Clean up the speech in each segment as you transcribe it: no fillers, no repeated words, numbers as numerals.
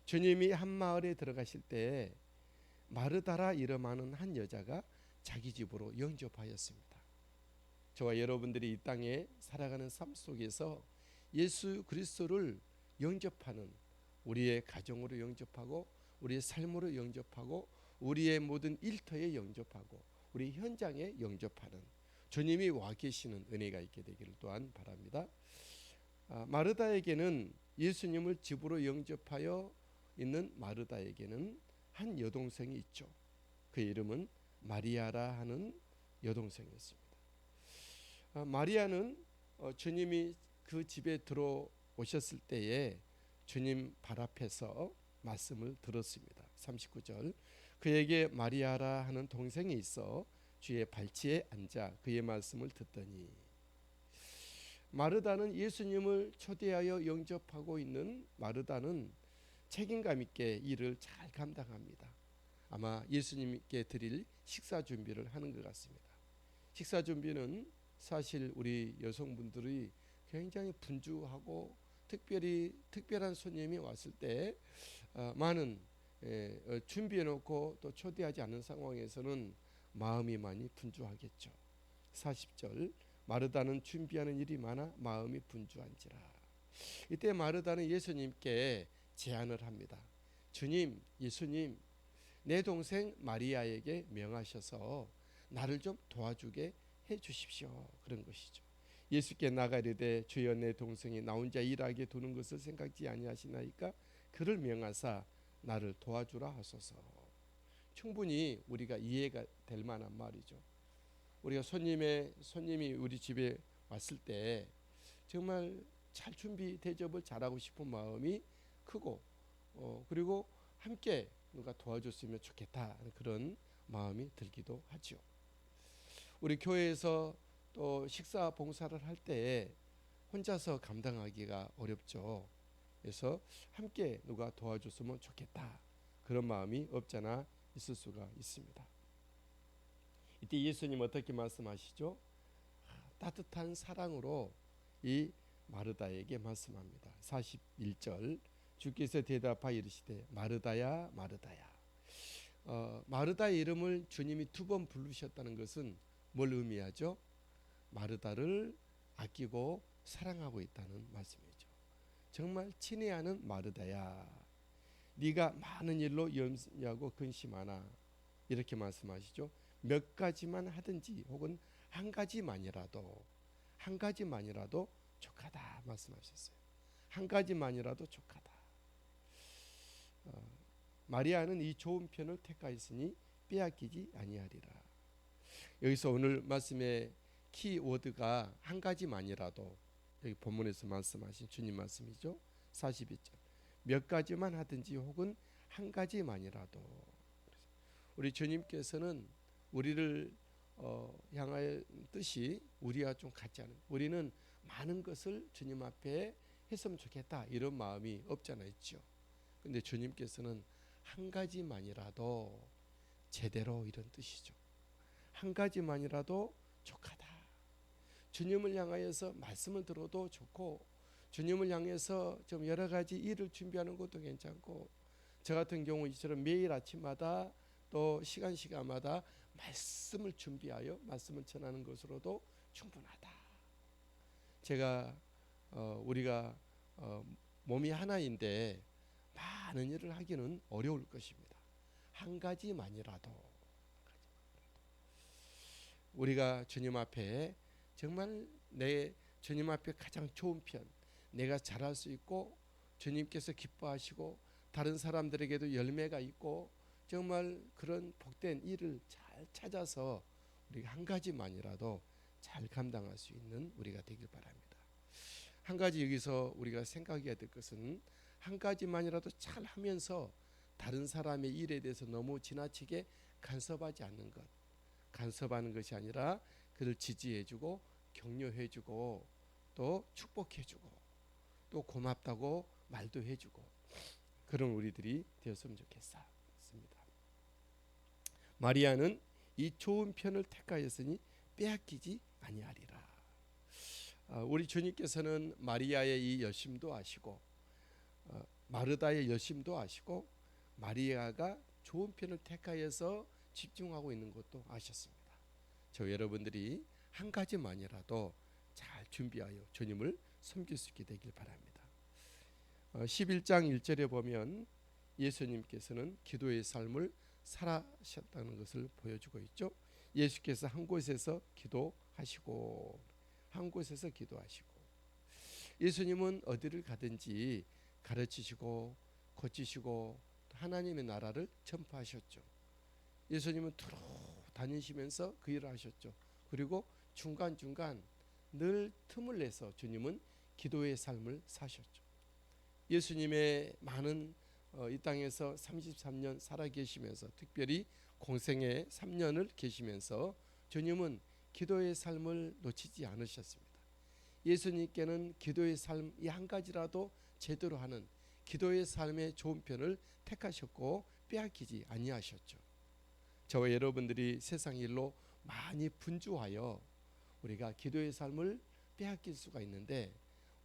주님이 한 마을에 들어가실 때 마르다라 이름하는 한 여자가 자기 집으로 영접하였습니다. 저와 여러분들이 이 땅에 살아가는 삶 속에서 예수 그리스도를 영접하는, 우리의 가정으로 영접하고 우리의 삶으로 영접하고 우리의 모든 일터에 영접하고 우리 현장에 영접하는 주님이 와 계시는 은혜가 있게 되기를 또한 바랍니다. 마르다에게는, 예수님을 집으로 영접하여 있는 마르다에게는 한 여동생이 있죠. 그 이름은 마리아라 하는 여동생이었습니다. 마리아는 주님이 그 집에 들어오셨을 때에 주님 발 앞에서 말씀을 들었습니다. 39절, 그에게 마리아라 하는 동생이 있어 주의 발치에 앉아 그의 말씀을 듣더니. 마르다는 예수님을 초대하여 영접하고 있는 마르다는 책임감 있게 일을 잘 감당합니다. 아마 예수님께 드릴 식사 준비를 하는 것 같습니다. 식사 준비는 사실 우리 여성분들이 굉장히 분주하고 특별한 손님이 왔을 때 많은 준비해 놓고 또 초대하지 않은 상황에서는 마음이 많이 분주하겠죠. 40절, 마르다는 준비하는 일이 많아 마음이 분주한지라. 이때 마르다는 예수님께 제안을 합니다. 주님, 예수님, 내 동생 마리아에게 명하셔서 나를 좀 도와주게 해 주십시오. 그런 것이죠. 예수께 나가리되 주여 내 동생이 나 혼자 일하게 두는 것을 생각지 아니하시나이까 그를 명하사 나를 도와주라 하소서. 충분히 우리가 이해가 될 만한 말이죠. 우리가 손님이 우리 집에 왔을 때 정말 잘 준비 대접을 잘하고 싶은 마음이 크고 그리고 함께 누가 도와줬으면 좋겠다 그런 마음이 들기도 하죠. 우리 교회에서 또 식사 봉사를 할 때 혼자서 감당하기가 어렵죠. 그래서 함께 누가 도와줬으면 좋겠다 그런 마음이 없잖아 있을 수가 있습니다. 이때 예수님 어떻게 말씀하시죠? 따뜻한 사랑으로 이 마르다에게 말씀합니다. 41절, 주께서 대답하여 이르시되 마르다야 마르다야. 마르다의 이름을 주님이 2번 부르셨다는 것은 뭘 의미하죠? 마르다를 아끼고 사랑하고 있다는 말씀이죠. 정말 친애하는 마르다야, 네가 많은 일로 염려하고 근심하나, 이렇게 말씀하시죠. 몇 가지만 하든지 혹은 한 가지만이라도 족하다 말씀하셨어요. 한 가지만이라도 족하다. 마리아는 이 좋은 편을 택하였으니 빼앗기지 아니하리라. 여기서 오늘 말씀의 키워드가 한 가지만이라도, 여기 본문에서 말씀하신 주님 말씀이죠. 42절, 몇 가지만 하든지 혹은 한 가지만이라도. 우리 주님께서는 우리를 향하여 뜻이 우리와 좀 같지 않은, 우리는 많은 것을 주님 앞에 했으면 좋겠다 이런 마음이 없잖아 있죠. 근데 주님께서는 한 가지만이라도 제대로, 이런 뜻이죠. 한 가지만이라도 족하다. 주님을 향하여서 말씀을 들어도 좋고, 주님을 향해서 좀 여러 가지 일을 준비하는 것도 괜찮고, 저 같은 경우 이처럼 매일 아침마다 또 시간마다 말씀을 준비하여 말씀을 전하는 것으로도 충분하다. 제가 우리가 몸이 하나인데 많은 일을 하기는 어려울 것입니다. 한 가지만이라도 우리가 주님 앞에 정말 내 주님 앞에 가장 좋은 편, 내가 잘할 수 있고 주님께서 기뻐하시고 다른 사람들에게도 열매가 있고 정말 그런 복된 일을 잘 찾아서 우리가 한 가지만이라도 잘 감당할 수 있는 우리가 되길 바랍니다. 한 가지 여기서 우리가 생각해야 될 것은, 한 가지만이라도 잘 하면서 다른 사람의 일에 대해서 너무 지나치게 간섭하지 않는 것. 간섭하는 것이 아니라 그를 지지해주고 격려해주고 또 축복해주고 또 고맙다고 말도 해주고, 그런 우리들이 되었으면 좋겠습니다. 마리아는 이 좋은 편을 택하였으니 빼앗기지 아니하리라. 우리 주님께서는 마리아의 이 열심도 아시고 마르다의 여심도 아시고 마리아가 좋은 편을 택하여서 집중하고 있는 것도 아셨습니다. 저 여러분들이 한 가지만이라도 잘 준비하여 주님을 섬길 수 있게 되길 바랍니다. 11장 1절에 보면 예수님께서는 기도의 삶을 살아셨다는 것을 보여주고 있죠. 예수께서 한 곳에서 기도하시고 한 곳에서 기도하시고 예수님은 어디를 가든지 가르치시고 고치시고 하나님의 나라를 전파하셨죠. 예수님은 두루 다니시면서 그 일을 하셨죠. 그리고 중간중간 늘 틈을 내서 주님은 기도의 삶을 사셨죠. 예수님의 많은 이 땅에서 33년 살아 계시면서 특별히 공생의 3년을 계시면서 주님은 기도의 삶을 놓치지 않으셨습니다. 예수님께는 기도의 삶이 한 가지라도 제대로 하는 기도의 삶의 좋은 편을 택하셨고 빼앗기지 아니하셨죠. 저와 여러분들이 세상 일로 많이 분주하여 우리가 기도의 삶을 빼앗길 수가 있는데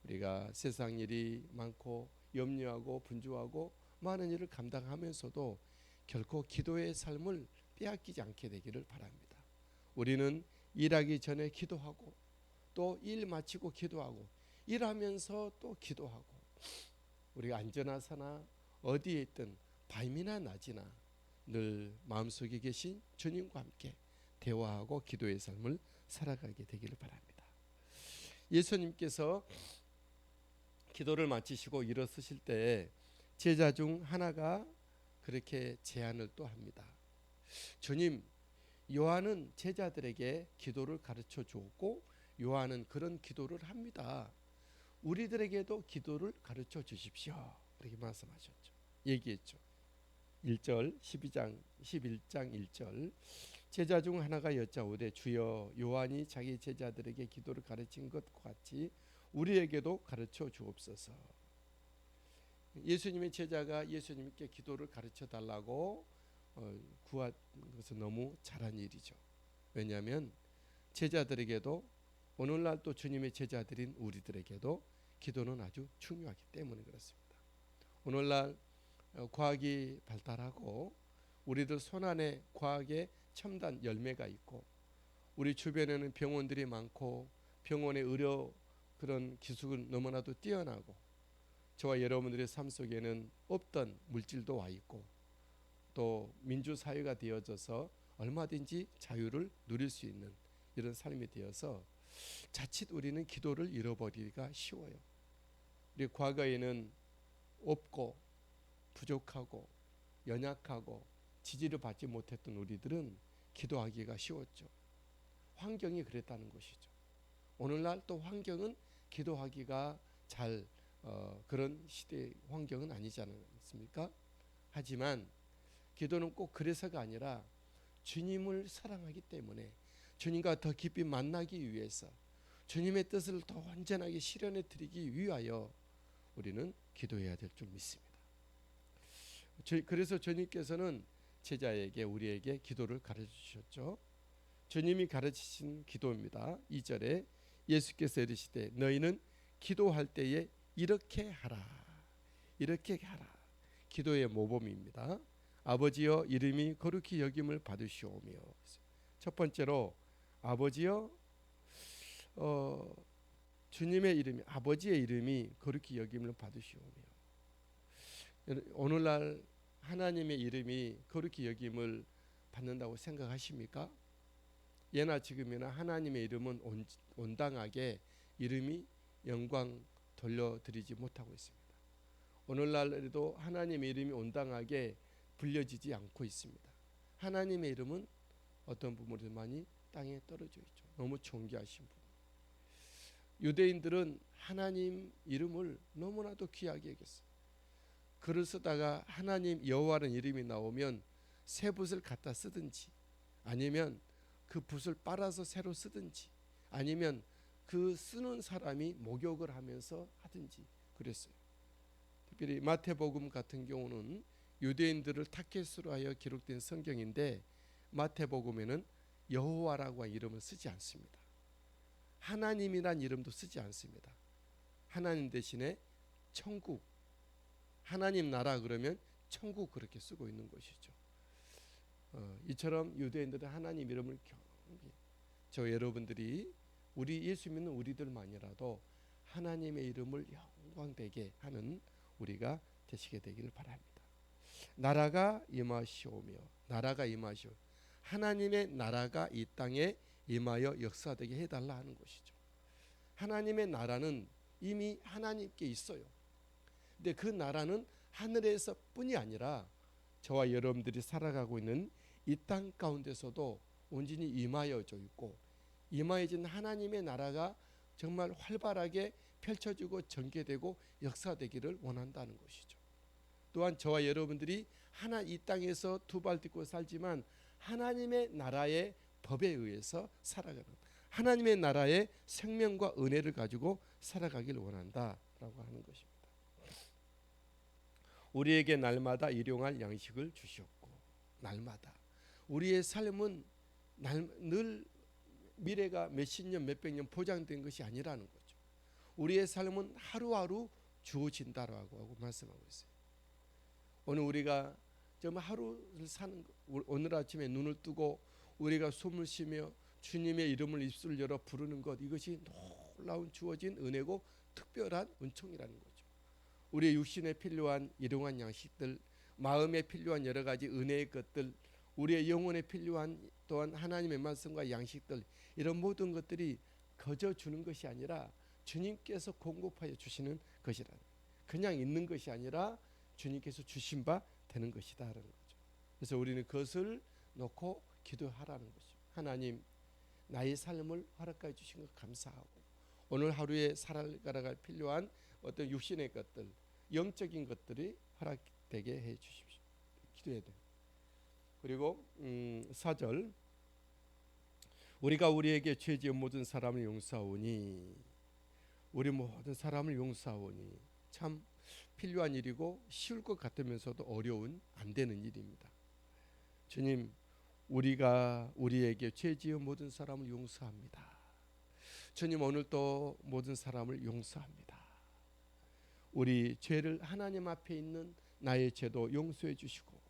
우리가 세상 일이 많고 염려하고 분주하고 많은 일을 감당하면서도 결코 기도의 삶을 빼앗기지 않게 되기를 바랍니다. 우리는 일하기 전에 기도하고 또 일 마치고 기도하고 일하면서 또 기도하고 우리가 안전하사나 어디에 있든 밤이나 낮이나 늘 마음속에 계신 주님과 함께 대화하고 기도의 삶을 살아가게 되기를 바랍니다. 예수님께서 기도를 마치시고 일어서실 때 제자 중 하나가 그렇게 제안을 또 합니다. 주님, 요한은 제자들에게 기도를 가르쳐 주었고 요한은 그런 기도를 합니다. 우리들에게도 기도를 가르쳐 주십시오. 그렇게 말씀하셨죠. 얘기했죠. 1절 11장 1절 제자 중 하나가 여짜오되 주여 요한이 자기 제자들에게 기도를 가르친 것과 같이 우리에게도 가르쳐 주옵소서. 예수님의 제자가 예수님께 기도를 가르쳐 달라고 구한 것은 너무 잘한 일이죠. 왜냐하면 제자들에게도 오늘날 또 주님의 제자들인 우리들에게도 기도는 아주 중요하기 때문에 그렇습니다. 오늘날 과학이 발달하고 우리들 손안에 과학의 첨단 열매가 있고 우리 주변에는 병원들이 많고 병원의 의료 그런 기술은 너무나도 뛰어나고 저와 여러분들의 삶 속에는 없던 물질도 와 있고 또 민주사회가 되어져서 얼마든지 자유를 누릴 수 있는 이런 삶이 되어서 자칫 우리는 기도를 잃어버리기가 쉬워요. 우리 과거에는 없고 부족하고 연약하고 지지를 받지 못했던 우리들은 기도하기가 쉬웠죠. 환경이 그랬다는 것이죠. 오늘날 또 환경은 기도하기가 잘 그런 시대 환경은 아니지 않습니까? 하지만 기도는 꼭 그래서가 아니라 주님을 사랑하기 때문에 주님과 더 깊이 만나기 위해서 주님의 뜻을 더 온전하게 실현해 드리기 위하여 우리는 기도해야 될 줄 믿습니다. 그래서 주님께서는 제자에게 우리에게 기도를 가르쳐 주셨죠. 주님이 가르치신 기도입니다. 2절에 예수께서 이르시되 너희는 기도할 때에 이렇게 하라. 이렇게 하라. 기도의 모범입니다. 아버지여 이름이 거룩히 여김을 받으시오며. 첫 번째로 아버지여 주님의 이름이 아버지의 이름이 거룩히 여김을 받으시오며. 오늘날 하나님의 이름이 거룩히 여김을 받는다고 생각하십니까? 예나 지금이나 하나님의 이름은 온당하게 이름이 영광 돌려드리지 못하고 있습니다. 오늘날에도 하나님의 이름이 온당하게 불려지지 않고 있습니다. 하나님의 이름은 어떤 부분에서 많이 땅에 떨어져 있죠. 너무 존귀하신 부분. 유대인들은 하나님 이름을 너무나도 귀하게 여겼어요. 글을 쓰다가 하나님 여호와라는 이름이 나오면 새 붓을 갖다 쓰든지 아니면 그 붓을 빨아서 새로 쓰든지 아니면 그 쓰는 사람이 목욕을 하면서 하든지 그랬어요. 특별히 마태복음 같은 경우는 유대인들을 타켓으로 하여 기록된 성경인데 마태복음에는 여호와라고 하는 이름을 쓰지 않습니다. 하나님이란 이름도 쓰지 않습니다. 하나님 대신에 천국, 하나님 나라 그러면 천국 그렇게 쓰고 있는 것이죠. 이처럼 유대인들은 하나님 이름을 저 여러분들이 우리 예수 믿는 우리들만이라도 하나님의 이름을 영광되게 하는 우리가 되시게 되기를 바랍니다. 나라가 임하시오며 하나님의 나라가 이 땅에 임하여 역사되게 해달라 하는 것이죠. 하나님의 나라는 이미 하나님께 있어요. 근데 그 나라는 하늘에서 뿐이 아니라 저와 여러분들이 살아가고 있는 이 땅 가운데서도 온전히 임하여져 있고, 임하여진 하나님의 나라가 정말 활발하게 펼쳐지고 전개되고 역사되기를 원한다는 것이죠. 또한 저와 여러분들이 이 땅에서 두 발 딛고 살지만 하나님의 나라의 법에 의해서 살아가는, 하나님의 나라의 생명과 은혜를 가지고 살아가기를 원한다라고 하는 것입니다. 우리에게 날마다 일용할 양식을 주셨고, 날마다 우리의 삶은 늘 미래가 몇십 년 몇백 년 보장된 것이 아니라는 거죠. 우리의 삶은 하루하루 주어진다라고 하고 말씀하고 있어요. 오늘 우리가 정말 하루를 사는, 오늘 아침에 눈을 뜨고 우리가 숨을 쉬며 주님의 이름을 입술을 열어 부르는 것, 이것이 놀라운 주어진 은혜고 특별한 은총이라는 거죠. 우리의 육신에 필요한 일용한 양식들, 마음에 필요한 여러 가지 은혜의 것들, 우리의 영혼에 필요한 또한 하나님의 말씀과 양식들, 이런 모든 것들이 거저 주는 것이 아니라 주님께서 공급하여 주시는 것이라는, 그냥 있는 것이 아니라 주님께서 주신 바 되는 것이다라는 거죠. 그래서 우리는 그것을 놓고 기도하라는 거죠. 하나님, 나의 삶을 허락해 주신 것 감사하고, 오늘 하루에 살아가야 필요한 어떤 육신의 것들, 영적인 것들이 허락되게 해 주십시오. 기도해야 돼요. 그리고 4절, 우리가 우리에게 죄 지은 모든 사람을 용서하오니, 우리 모든 사람을 용서하오니, 참 필요한 일이고 쉬울 것 같으면서도 어려운, 안 되는 일입니다. 주님, 우리가 우리에게 죄 지은 모든 사람을 용서합니다. 주님, 오늘 또 모든 사람을 용서합니다. 우리 죄를 하나님 앞에 있는 나의 죄도 용서해 주시고,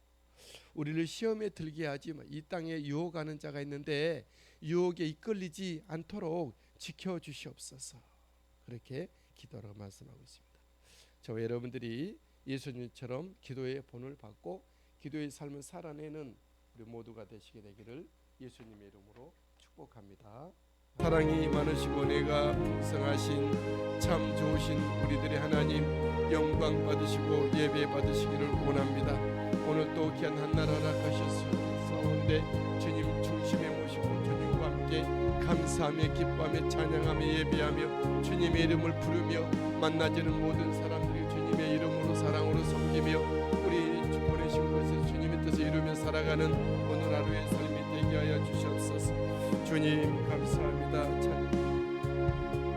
우리를 시험에 들게 하지 마. 이 땅에 유혹하는 자가 있는데 유혹에 이끌리지 않도록 지켜주시옵소서. 그렇게 기도하라고 말씀하고 있습니다. 저와 여러분들이 예수님처럼 기도의 본을 받고 기도의 삶을 살아내는 우리 모두가 되시게 되기를 예수님의 이름으로 축복합니다. 사랑이 많으시고 내가 풍성하신 참 좋으신 우리들의 하나님, 영광 받으시고 예배 받으시기를 원합니다. 오늘 또 귀한 한날 허락하셨사온데 주님 중심에 모시고 주님과 함께 감사하며 기뻐하며 찬양하며 예배하며 주님의 이름을 부르며 만나지는 모든 사람들이 주님의 이름으로 사랑으로 섬기며 우리 보내신 곳에서 주님의 뜻을 이루며 살아가는 오늘 하루의 삶이 되게 하여 주시옵소서. 주님 감사합니다. 찬양.